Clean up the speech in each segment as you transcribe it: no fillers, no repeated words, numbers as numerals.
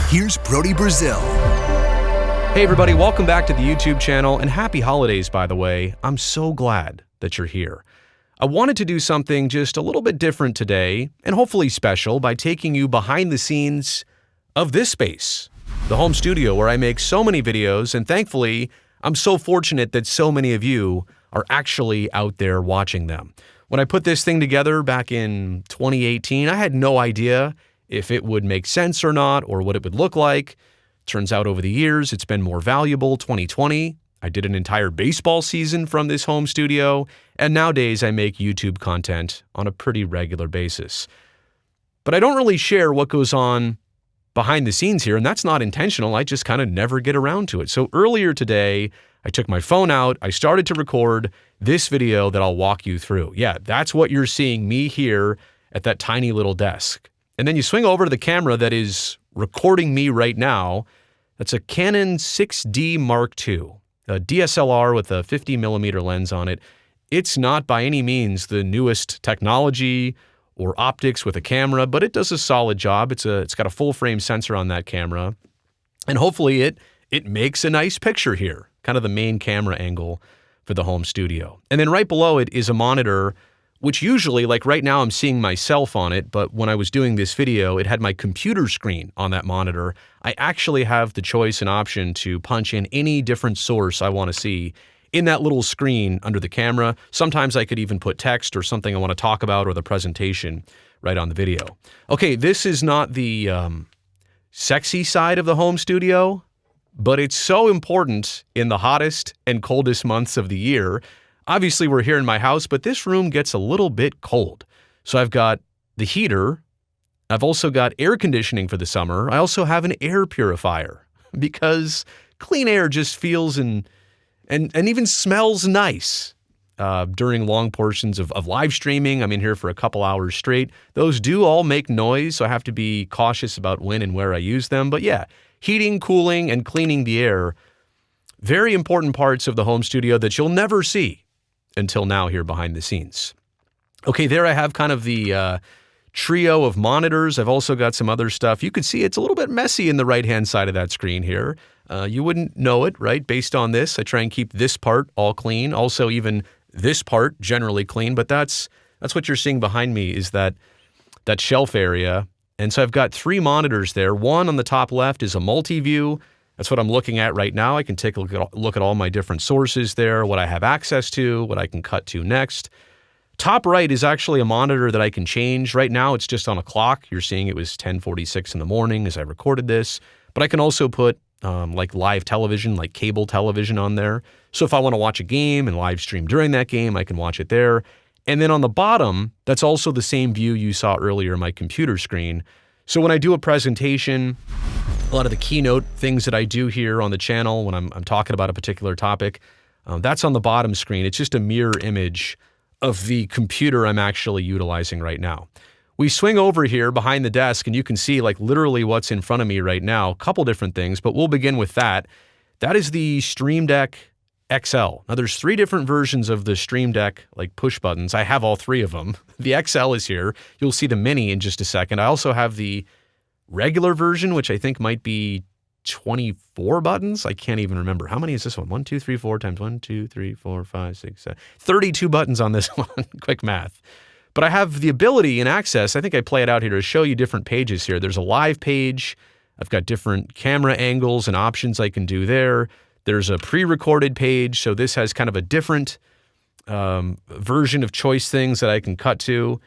Here's Brody Brazil. Hey everybody, welcome back to the YouTube channel, and happy holidays, by the way. I'm so glad that you're here. I wanted to do something just a little bit different today, and hopefully special, by taking you behind the scenes of this space, the home studio where I make so many videos, and thankfully, I'm so fortunate that so many of you are actually out there watching them. When I put this thing together back in 2018, I had no idea if it would make sense or not, or what it would look like. Turns out over the years, it's been more valuable. 2020, I did an entire baseball season from this home studio, and nowadays I make YouTube content on a pretty regular basis. But I don't really share what goes on behind the scenes here, and that's not intentional. I just kind of never get around to it. So earlier today, I took my phone out, I started to record this video that I'll walk you through. Yeah, that's what you're seeing me here at that tiny little desk. And then you swing over to the camera that is recording me right now. That's a Canon 6D Mark II, a DSLR with a 50mm lens on it. It's not by any means the newest technology or optics with a camera, but it does a solid job. It's got a full-frame sensor on that camera, and hopefully it makes a nice picture here, kind of the main camera angle for the home studio. And then right below it is a monitor, which usually, like right now, I'm seeing myself on it, but when I was doing this video, it had my computer screen on that monitor. I actually have the choice and option to punch in any different source I want to see in that little screen under the camera. Sometimes I could even put text or something I want to talk about or the presentation right on the video. Okay, this is not the sexy side of the home studio, but it's so important in the hottest and coldest months of the year. Obviously, we're here in my house, but this room gets a little bit cold. So I've got the heater. I've also got air conditioning for the summer. I also have an air purifier because clean air just feels and even smells nice during long portions of live streaming. I'm in here for a couple hours straight. Those do all make noise, so I have to be cautious about when and where I use them. But yeah, heating, cooling, and cleaning the air, very important parts of the home studio that you'll never see until now here behind the scenes. Okay, there I have kind of the trio of monitors. I've also got some other stuff. You can see it's a little bit messy in the right-hand side of that screen here. You wouldn't know it, right? Based on this, I try and keep this part all clean. Also, even this part generally clean, but that's what you're seeing behind me is that shelf area. And so I've got three monitors there. One on the top left is a multi-view. That's what I'm looking at right now. I can take a look at all my different sources there, what I have access to, what I can cut to next. Top right is actually a monitor that I can change. Right now, it's just on a clock. You're seeing it was 10:46 in the morning as I recorded this. But I can also put like live television, like cable television on there. So if I want to watch a game and live stream during that game, I can watch it there. And then on the bottom, that's also the same view you saw earlier on my computer screen. So when I do a presentation, a lot of the keynote things that I do here on the channel when I'm talking about a particular topic, that's on the bottom screen. It's just a mirror image of the computer I'm actually utilizing right now. We swing over here behind the desk and you can see like literally what's in front of me right now, a couple different things, but we'll begin with that. That is the Stream Deck XL. Now there's three different versions of the Stream Deck, like push buttons. I have all three of them. The XL is here. You'll see the Mini in just a second. I also have the regular version, which I think might be 24 buttons. I can't even remember. How many is this one? 1, 2, 3, 4 times 1, 2, 3, 4, 5, 6, 7. 32 buttons on this one. Quick math. But I have the ability and access. I think I play it out here to show you different pages here. There's a live page. I've got different camera angles and options I can do there. There's a pre-recorded page. So this has kind of a different version of choice things that I can cut to.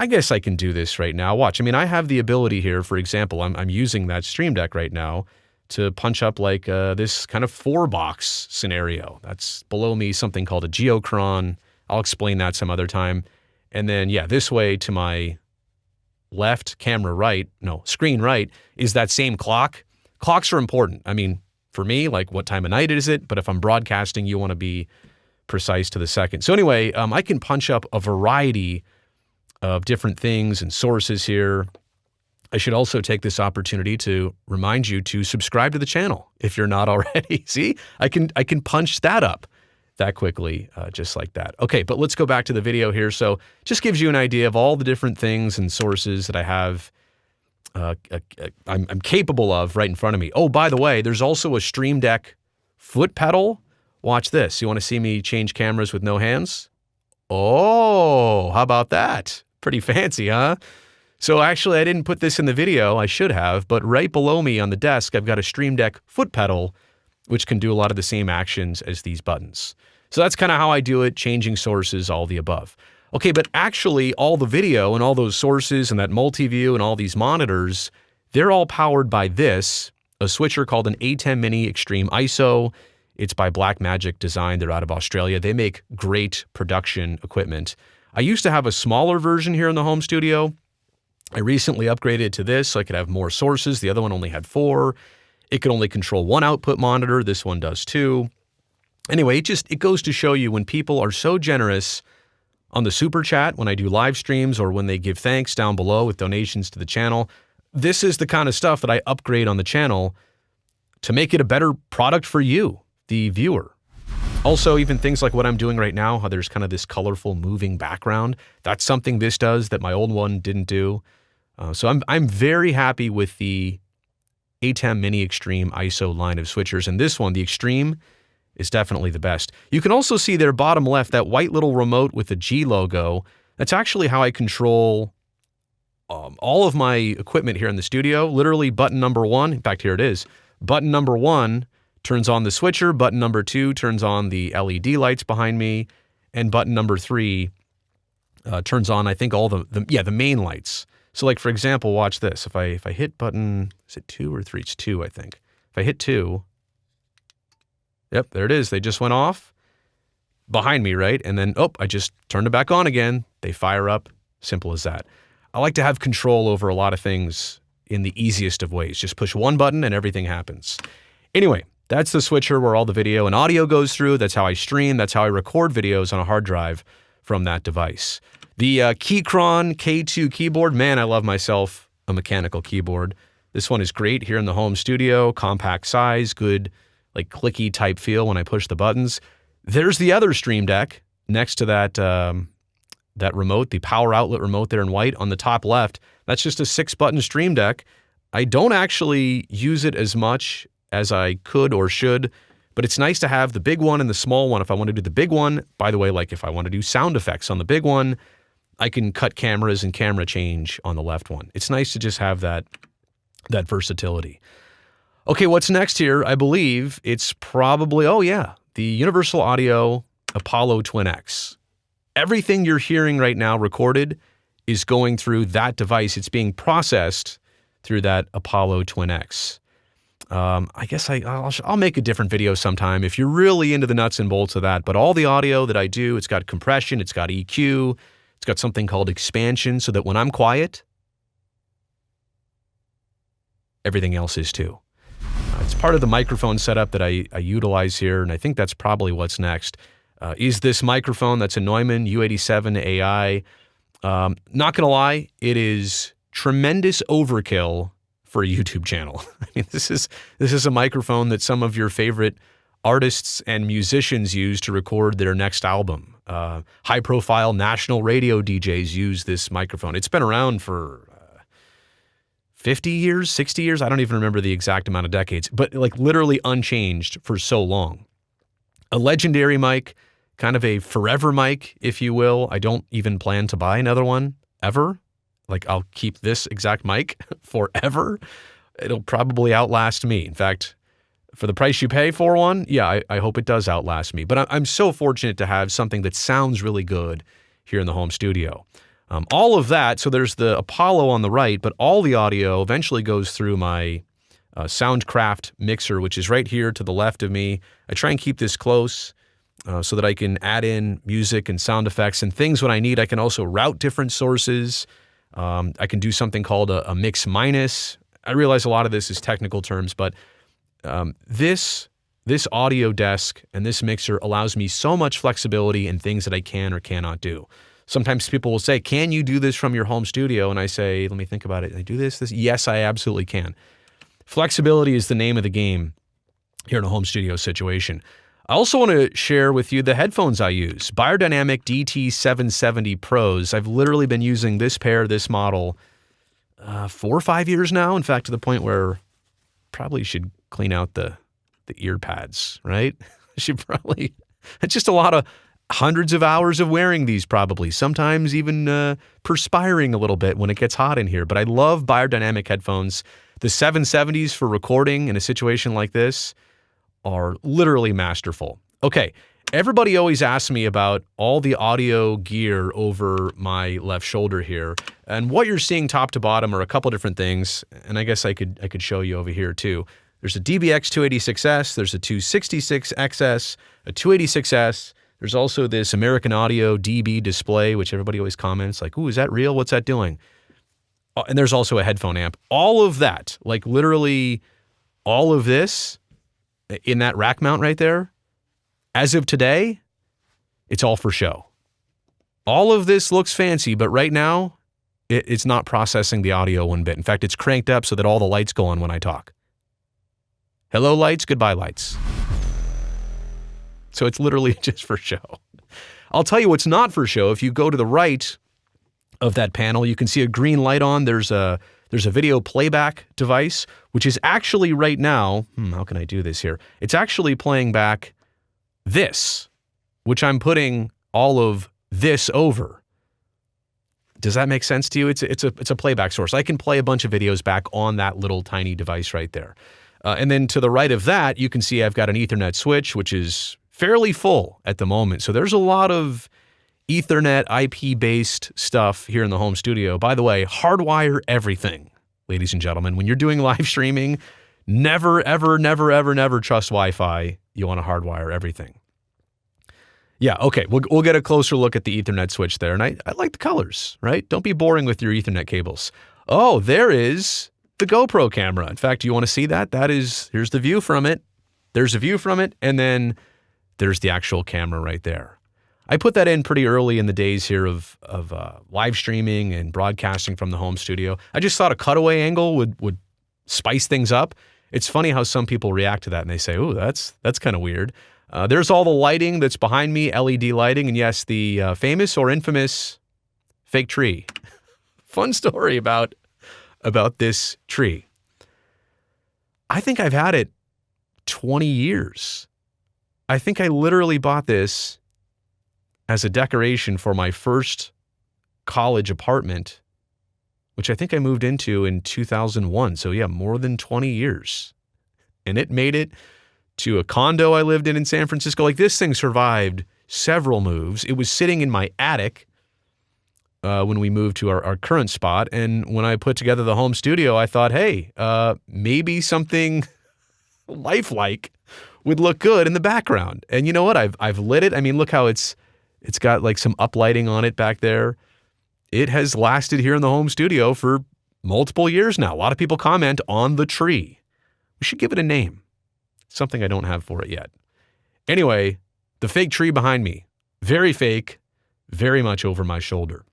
I guess I can do this right now. Watch. I mean, I have the ability here, for example, I'm using that Stream Deck right now to punch up like this kind of 4-box scenario. That's below me, something called a geochron. I'll explain that some other time. And then, yeah, this way to my left, screen right, is that same clock. Clocks are important. I mean, for me, like what time of night is it? But if I'm broadcasting, you want to be precise to the second. So anyway, I can punch up a variety of different things and sources here. I should also take this opportunity to remind you to subscribe to the channel if you're not already. See, I can punch that up that quickly, just like that. Okay, but let's go back to the video here. So just gives you an idea of all the different things and sources that I have I'm capable of right in front of me. Oh, by the way, there's also a Stream Deck foot pedal. Watch this. You want to see me change cameras with no hands? Oh, how about that? Pretty fancy, huh? So actually, I didn't put this in the video. I should have, but right below me on the desk, I've got a Stream Deck foot pedal, which can do a lot of the same actions as these buttons. So that's kind of how I do it, changing sources, all the above. Okay, but actually all the video and all those sources and that multi-view and all these monitors, they're all powered by this, a switcher called an A10 Mini Extreme ISO. It's by Blackmagic Design. They're out of Australia. They make great production equipment. I used to have a smaller version here in the home studio. I recently upgraded to this so I could have more sources. The other one only had 4. It could only control 1 output monitor. This one does 2. Anyway, it goes to show you when people are so generous on the super chat, when I do live streams, or when they give thanks down below with donations to the channel. This is the kind of stuff that I upgrade on the channel to make it a better product for you, the viewer. Also, even things like what I'm doing right now, how there's kind of this colorful moving background, that's something this does that my old one didn't do. So I'm very happy with the A10 Mini Extreme ISO line of switchers, and this one, the Extreme, is definitely the best. You can also see there bottom left, that white little remote with the G logo. That's actually how I control all of my equipment here in the studio. Literally button number 1, in fact, here it is. Button number 1 turns on the switcher, button number 2 turns on the LED lights behind me, and button number 3 turns on, I think, all the main lights. So like, for example, watch this. If I hit button, is it 2 or 3? It's 2, I think. If I hit 2, yep, there it is. They just went off behind me, right? And then, I just turned it back on again. They fire up. Simple as that. I like to have control over a lot of things in the easiest of ways. Just push one button and everything happens. Anyway, that's the switcher where all the video and audio goes through. That's how I stream. That's how I record videos on a hard drive from that device. The Keychron K2 keyboard, man, I love myself a mechanical keyboard. This one is great here in the home studio. Compact size, good, like clicky type feel when I push the buttons. There's the other Stream Deck next to that that remote, the power outlet remote there in white on the top left. That's just a 6-button Stream Deck. I don't actually use it as much as I could or should, but it's nice to have the big one and the small one. If I want to do the big one, by the way, like if I want to do sound effects on the big one, I can cut cameras and camera change on the left one. It's nice to just have that versatility. Okay, what's next here? I believe it's probably, the Universal Audio Apollo Twin X. Everything you're hearing right now recorded is going through that device. It's being processed through that Apollo Twin X. I guess I'll make a different video sometime if you're really into the nuts and bolts of that. But all the audio that I do, it's got compression, it's got EQ, it's got something called expansion, so that when I'm quiet, everything else is too. It's part of the microphone setup that I utilize here, and I think that's probably what's next. Is this microphone that's a Neumann U87 AI. Not gonna lie, it is tremendous overkill for a YouTube channel. I mean, this is a microphone that some of your favorite artists and musicians use to record their next album. High-profile national radio DJs use this microphone. It's been around for 50 years, 60 years. I don't even remember the exact amount of decades, but like literally unchanged for so long. A legendary mic, kind of a forever mic, if you will. I don't even plan to buy another one ever. Like, I'll keep this exact mic forever. It'll probably outlast me. In fact, for the price you pay for one, yeah, I hope it does outlast me. But I'm so fortunate to have something that sounds really good here in the home studio. All of that, so there's the Apollo on the right, but all the audio eventually goes through my Soundcraft mixer, which is right here to the left of me. I try and keep this close so that I can add in music and sound effects and things when I need. I can also route different sources. I can do something called a mix minus. I realize a lot of this is technical terms, but this audio desk and this mixer allows me so much flexibility in things that I can or cannot do. Sometimes people will say, can you do this from your home studio? And I say, let me think about it. Can I do this? Yes, I absolutely can. Flexibility is the name of the game here in a home studio situation. I also want to share with you the headphones I use. Beyerdynamic DT770 Pros. I've literally been using this pair, this model, 4 or 5 years now. In fact, to the point where probably should clean out the ear pads, right? Should probably, it's just a lot of hundreds of hours of wearing these probably, sometimes even perspiring a little bit when it gets hot in here. But I love biodynamic headphones. The 770s for recording in a situation like this are literally masterful. Okay, everybody always asks me about all the audio gear over my left shoulder here. And what you're seeing top to bottom are a couple different things. And I guess I could show you over here too. There's a DBX 286S, there's a 266XS, a 286S. There's also this American Audio DB display, which everybody always comments like, ooh, is that real? What's that doing? And there's also a headphone amp. All of that, like literally all of this in that rack mount right there, as of today, it's all for show. All of this looks fancy, but right now, it's not processing the audio one bit. In fact, it's cranked up so that all the lights go on when I talk. Hello, lights. Goodbye, lights. So it's literally just for show. I'll tell you what's not for show. If you go to the right of that panel, you can see a green light on. There's a video playback device, which is actually right now, how can I do this here? It's actually playing back this, which I'm putting all of this over. Does that make sense to you? It's a playback source. I can play a bunch of videos back on that little tiny device right there. And then to the right of that, you can see I've got an Ethernet switch, which is fairly full at the moment. So there's a lot of Ethernet IP-based stuff here in the home studio. By the way, hardwire everything, ladies and gentlemen. When you're doing live streaming, never, ever, never, ever, never trust Wi-Fi. You want to hardwire everything. Yeah, okay, we'll get a closer look at the Ethernet switch there. And I like the colors, right? Don't be boring with your Ethernet cables. Oh, there is the GoPro camera. In fact, you want to see that? Here's the view from it. There's a view from it, and then there's the actual camera right there. I put that in pretty early in the days here of live streaming and broadcasting from the home studio. I just thought a cutaway angle would spice things up. It's funny how some people react to that and they say, "Ooh, that's kind of weird." There's all the lighting that's behind me, LED lighting, and yes, the famous or infamous fake tree. Fun story about this tree. I think I've had it 20 years. I think I literally bought this as a decoration for my first college apartment, which I think I moved into in 2001. So yeah, more than 20 years. And it made it to a condo I lived in San Francisco. Like, this thing survived several moves. It was sitting in my attic when we moved to our current spot. And when I put together the home studio, I thought, hey, maybe something lifelike would look good in the background. And you know what? I've lit it. I mean, look how it's got like some uplighting on it back there. It has lasted here in the home studio for multiple years now. A lot of people comment on the tree. We should give it a name. Something I don't have for it yet. Anyway, the fake tree behind me. Very fake, very much over my shoulder.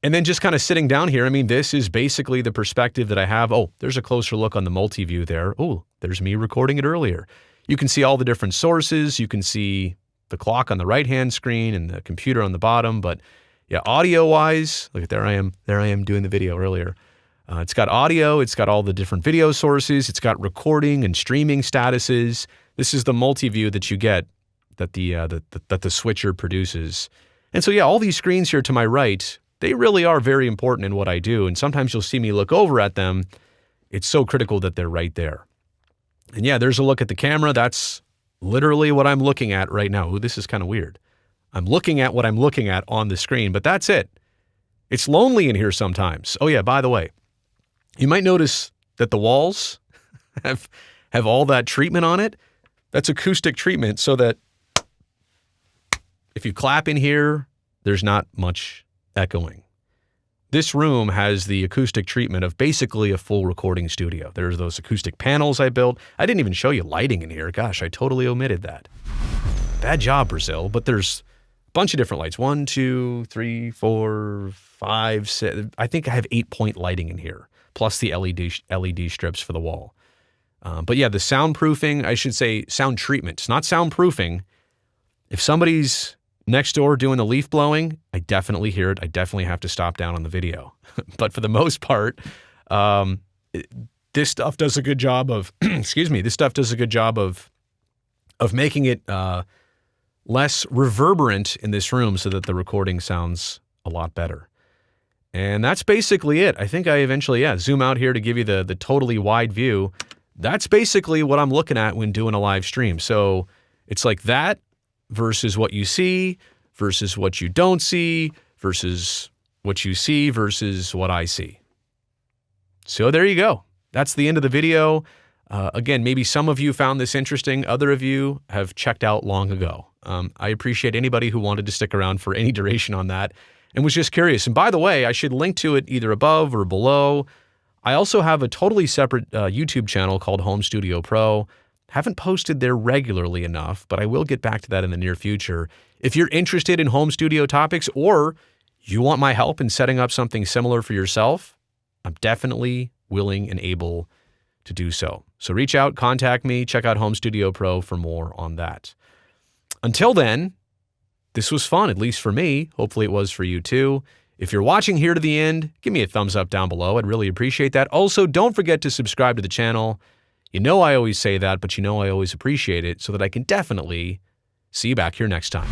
And then just kind of sitting down here, I mean, this is basically the perspective that I have. Oh, there's a closer look on the multi-view there. Oh, there's me recording it earlier. You can see all the different sources. You can see the clock on the right-hand screen and the computer on the bottom. But yeah, audio-wise, look at there I am doing the video earlier. It's got audio. It's got all the different video sources. It's got recording and streaming statuses. This is the multi-view that you get that the switcher produces. And so yeah, all these screens here to my right, they really are very important in what I do. And sometimes you'll see me look over at them. It's so critical that they're right there. And yeah, there's a look at the camera. That's literally what I'm looking at right now. Ooh, this is kind of weird. I'm looking at what I'm looking at on the screen, but that's it. It's lonely in here sometimes. Oh yeah, by the way, you might notice that the walls have all that treatment on it. That's acoustic treatment so that if you clap in here, there's not much echoing. This room has the acoustic treatment of basically a full recording studio. There's those acoustic panels I built. I didn't even show you lighting in here. Gosh, I totally omitted that. Bad job, Brazil. But there's a bunch of different lights. 1, 2, 3, 4, 5, 6. I think I have 8-point lighting in here, plus the LED strips for the wall. But yeah, the soundproofing, I should say sound treatment. It's not soundproofing. If somebody's Next door doing the leaf blowing, I definitely hear it. I definitely have to stop down on the video. But for the most part, this stuff does a good job of, excuse me, this stuff does a good job of making it less reverberant in this room so that the recording sounds a lot better. And that's basically it. I think I eventually, zoom out here to give you the totally wide view. That's basically what I'm looking at when doing a live stream. So it's like that versus what you see versus what you don't see versus what you see versus what I see. So there you go. That's the end of the video. Again, maybe some of you found this interesting. Other of you have checked out long ago. I appreciate anybody who wanted to stick around for any duration on that and was just curious. And by the way, I should link to it either above or below. I also have a totally separate YouTube channel called Home Studio Pro. Haven't posted there regularly enough, but I will get back to that in the near future. If you're interested in home studio topics or you want my help in setting up something similar for yourself, I'm definitely willing and able to do so. So reach out, contact me, check out Home Studio Pro for more on that. Until then, this was fun, at least for me. Hopefully it was for you too. If you're watching here to the end, give me a thumbs up down below. I'd really appreciate that. Also, don't forget to subscribe to the channel. You know I always say that, but you know I always appreciate it so that I can definitely see you back here next time.